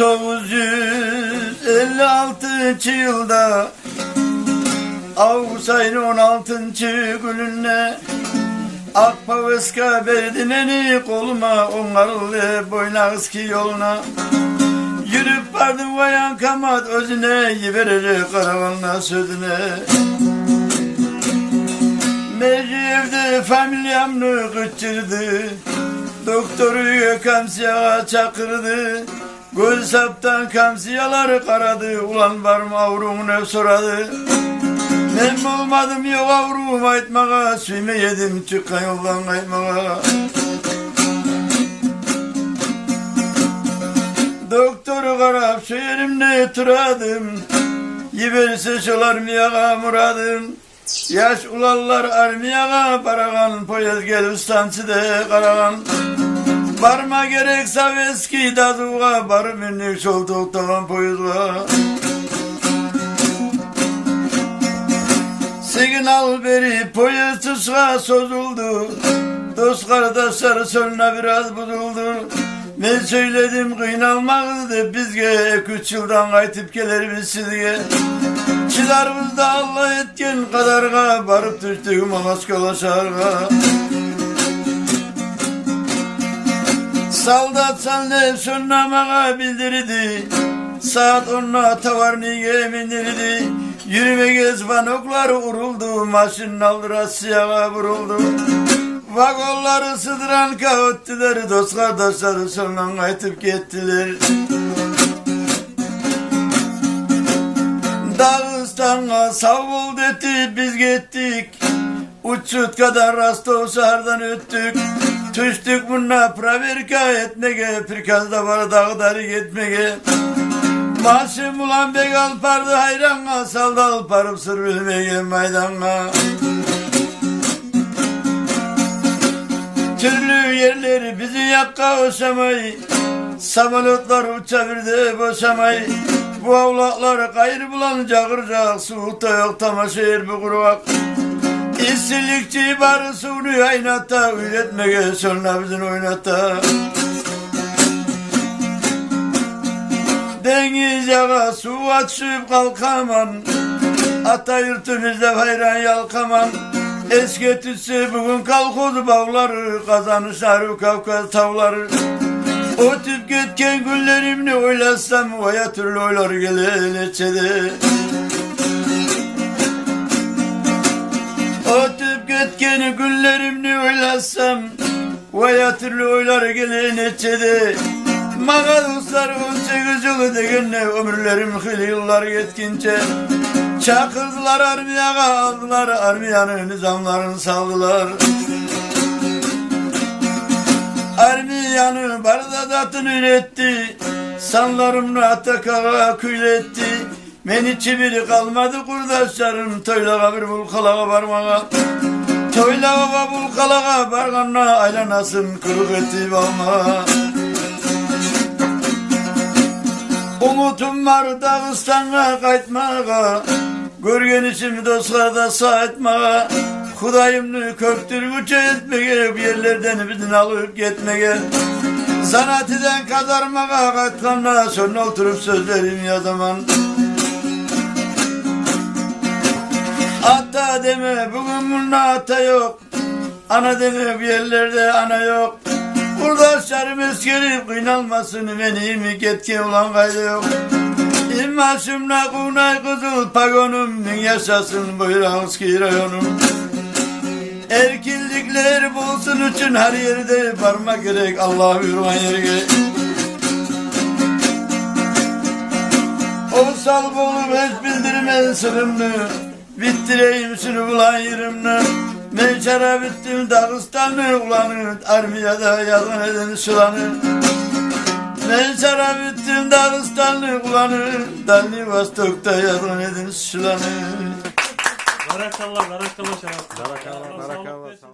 1956 yılda Ağustos ayının 16. gününe Akpaveska berdineni koluma onlarlı boynağız ki yoluna yürüp vardım vayan kamat özüne yiverecek karavanla sözüne Meci evde familyamını kıçırdı doktoru kamsiyağa çakırdı göz saptan kamsiyaları karadı ulan var mı avrum ne soradı ben olmadım yok avrum aytmağa süyme yedim çıkan yoldan kaymağa doktoru karab söylerimle turadım yiverse şolar miyağa muradım yaş ulallar armiyağa baragan poyaz gel ustansıda karagan barma gerek saveski dazuğa bar minnik şol toktagan poyazga signal beri poyaz tısga sozuldu dost kardeşler sonra biraz bozuldu ben söyledim kıynalmağızdı bizge 2-3 yıldan kaytıp gelerimiz sizge çılarımızda Allah etken kadarga barıp düştük Mamaskala şarga Saldat salne sonnamağa bildirdi saat 10'a tavarniye bindirdi yürüme gez vanoklar uruldu maşın aldı Rusya'ya vuruldu vagonları sıdıran kahvettiler dost kardeşleri sonra kaytıp gittiler Dağıstan'a savul etti biz gittik uçut kadar Rostov şahardan öttük düştük bununla praverka etmege prikazda var dağları gitmege maaşım ulan bek alpardı hayranğa saldı alparım sır bilmege maydanğa türlü yerleri bizi yakka oşamay samalotlar uçavirdi boşamay bu avlakları gayrı bulan cağırcak soğukta yok tamaşır bu kuruak İşçilikçi barı sunu aynatta üretmege sonra bizim oynatta deniz yağa su açıp kalkaman ata yurtumuzda hayran yalkaman eski tütsü bugün kalkoz bağları kazanışlar Kavkaz tavları o tüp gitken günlerimni oylasam vaya türlü oylar gelir içede o tüp gitken günlerimni oylasam vaya türlü oylar gelir içede Mağa dostlar 18 yılı degenle ömürlerim hili yıllar yetkince çakırdılar armiyaga aldılar armiyanın nizamlarını saldılar Armiyanı bardadatını üretti sanlarımla atakağa kületti men içi biri kalmadı kurdaşlarım toylağa bir bulkalağa varmağa toylağa bulkalağa barganla aylanasın kırık etti balmağa umutum var Dağıstan'a kaytmağa görgenişim dostlarda saatmağa Kudayımını köktürgüç etmeye bir yerlerden bizden alıp gitmeye Zanatiden kazarmağa katkanla sonra oturup sözlerim yazamam Ata deme bugün bunun ata yok ana deme bir yerlerde ana yok Kurdaşlarım eskerip kıynalmasın benim getke olan kaydı yok İmmaşımla kunay kızıl pagonum min yaşasın Boyrazki rayonum Erkillikler bulsun için her yerde varma gerek Allah buyurgan yerge O sal bolup hiç bildirmez sırrımını bittireyim şunu bulan yerimini ben şarap ettim Dağıstan'ı ulanı armiyada yazan eden sulanı ben şarap ettim Dağıstan'ı ulanı Dalli Vostok'ta yazan eden sulanı Barakallah şarap. Barakallah.